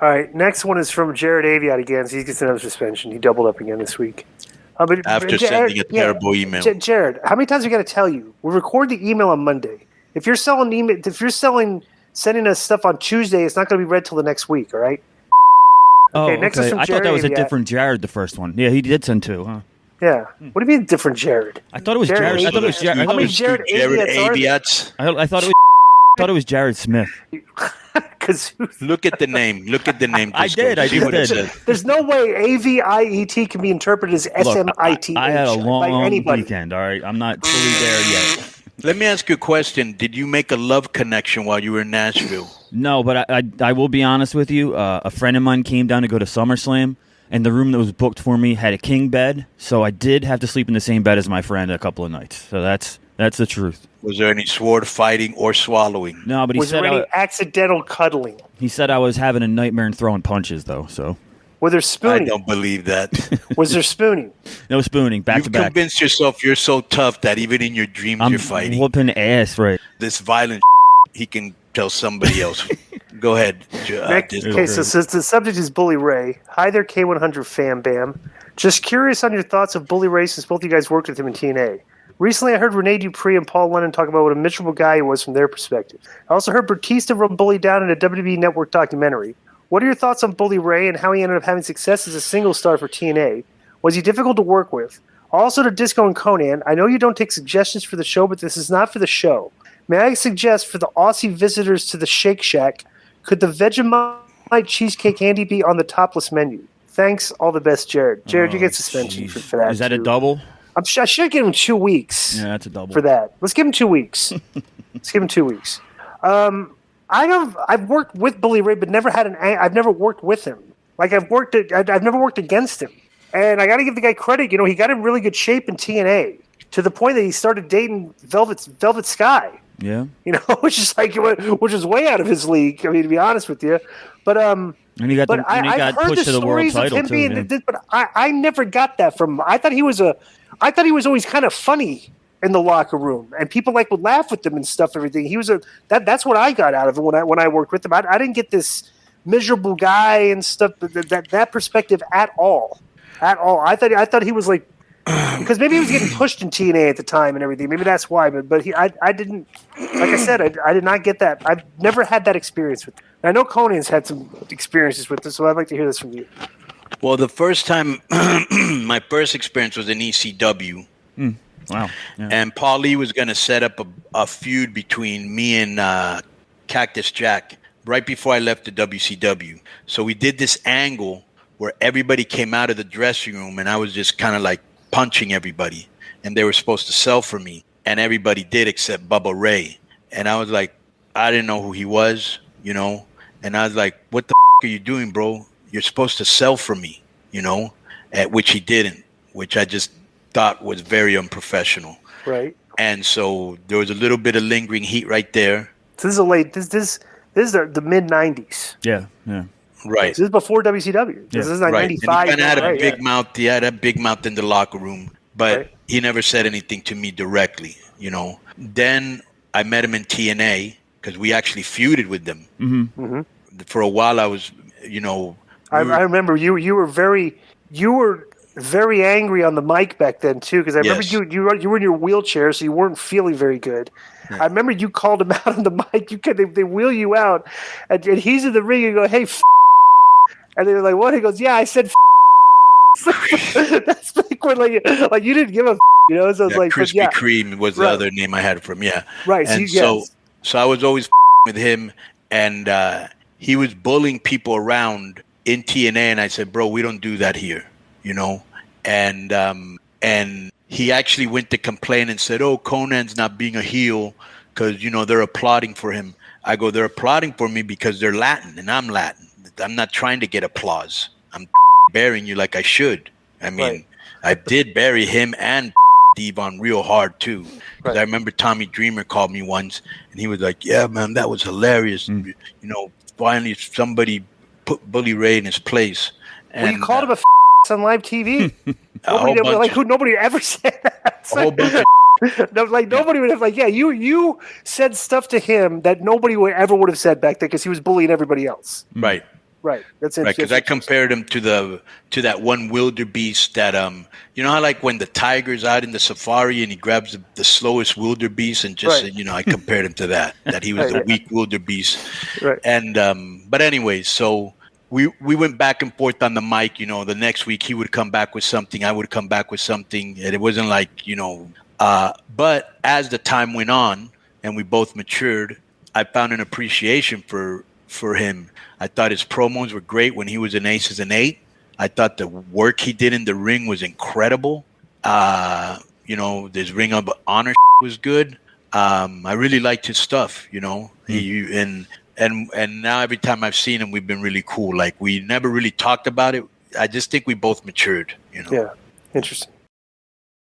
All right, next one is from Jared Aviat again. So he gets another suspension. He doubled up again this week. After sending a terrible email. Jared, how many times we got to tell you? We record the email on Monday. If you're sending us stuff on Tuesday, it's not going to be read till the next week. All right. Okay, next is from I thought that was Jared a different Jared, the first one. Yeah, he did send two, huh? Yeah. What do you mean different Jared? I thought it was Jared. I thought it was Jared. How many Jared Aviats? I thought it was Jared Smith. Look at the name. Look at the name. I did. There's no way AVIET can be interpreted as SMIT. I had a long weekend. All right, I'm not fully there yet. Let me ask you a question. Did you make a love connection while you were in Nashville? No, but I will be honest with you. A friend of mine came down to go to SummerSlam, and the room that was booked for me had a king bed, so I did have to sleep in the same bed as my friend a couple of nights. So that's the truth. Was there any sword fighting or swallowing? No, but he said was there any accidental cuddling? He said I was having a nightmare and throwing punches, though. So. Was there spooning? I don't believe that. Was there spooning? No spooning. Back to back. You've convinced yourself you're so tough that even in your dreams you're fighting. I'm whooping ass, right? This violent he can tell somebody else. Go ahead. Okay, so the subject is Bully Ray. Hi there, K100 fam bam. Just curious on your thoughts of Bully Ray since both of you guys worked with him in TNA. Recently, I heard Rene Dupree and Paul Lennon talk about what a miserable guy he was from their perspective. I also heard Batista run Bully down in a WWE Network documentary. What are your thoughts on Bully Ray and how he ended up having success as a single star for TNA? Was he difficult to work with? Also to Disco and Konnan, I know you don't take suggestions for the show, but this is not for the show. May I suggest for the Aussie visitors to the Shake Shack, could the Vegemite cheesecake handy be on the topless menu? Thanks, all the best, Jared. Jared, you get suspension for that. Is that a double? I should give him 2 weeks. Yeah, that's a double. For that. Let's give him 2 weeks. I've worked with Bully Ray, but I've never worked with him. Like I've never worked against him. And I got to give the guy credit. You know, he got in really good shape in TNA to the point that he started dating Velvet Sky. Yeah. You know, which is way out of his league. I mean, to be honest with you, but and he got pushed to the world title too. But I never got that from him. I thought he was always kind of funny in the locker room, and people would laugh with him and stuff. Everything he was that's what I got out of it when I worked with him. I didn't get this miserable guy and stuff that perspective at all. I thought he was like, because maybe he was getting pushed in TNA at the time and everything. Maybe that's why. But I didn't. Like I said, I did not get that. I've never had that experience with him. I know Conan's had some experiences with this, so I'd like to hear this from you. Well, the first time, my first experience was in ECW. Wow. Yeah. And Paul Lee was going to set up a feud between me and Cactus Jack right before I left the WCW. So we did this angle where everybody came out of the dressing room and I was just kind of like punching everybody. And they were supposed to sell for me. And everybody did except Bubba Ray. And I was like, I didn't know who he was, you know. And I was like, what the are you doing, bro? You're supposed to sell for me, you know, at which he didn't, which I just thought was very unprofessional. Right. And so there was a little bit of lingering heat right there. So this is this is the mid 90s. Yeah. Right. This is before WCW. This is like 95. And he kind of had a big mouth. He had a big mouth in the locker room, but he never said anything to me directly, you know. Then I met him in TNA because we actually feuded with them. Mm-hmm. For a while I was, you know. I remember you were very angry on the mic back then too, because I remember you were in your wheelchair, so you weren't feeling very good. Yeah. I remember you called him out on the mic. They wheel you out, and he's in the ring. And you go, "Hey," and they were like, "What?" He goes, "Yeah, I said." That's like when like you didn't give a, you know. So it's like Krispy Kreme was the other name I had from right. And so I was always with him, and he was bullying people around in TNA, and I said, "Bro, we don't do that here." You know, and he actually went to complain and said, "Oh, Conan's not being a heel because, you know, they're applauding for him." I go, "They're applauding for me because they're Latin and I'm Latin. I'm not trying to get applause. I'm burying you like I should." I mean, I did bury him and Devon real hard too. Because I remember Tommy Dreamer called me once and he was like, "Yeah, man, that was hilarious. You know, finally somebody put Bully Ray in his place." And you called him a on live TV. Nobody ever said that. A whole bunch of nobody would have you said stuff to him that nobody would have said back then because he was bullying everybody else. Right. Right. That's Right, interesting. because I compared him to that one wildebeest that you know how like when the tiger's out in the safari and he grabs the slowest wildebeest and just Right. you know I compared him to that he was the weak wildebeest. Right. And but anyways, so we went back and forth on the mic. You know, the next week he would come back with something, I would come back with something, and it wasn't like you know. But as the time went on and we both matured, I found an appreciation for him. I thought his promos were great when he was in Aces and Eight. I thought the work he did in the ring was incredible. You know, his Ring of Honor was good. I really liked his stuff. You know, and now every time I've seen him, we've been really cool. Like we never really talked about it. I just think we both matured. You know. Yeah. Interesting.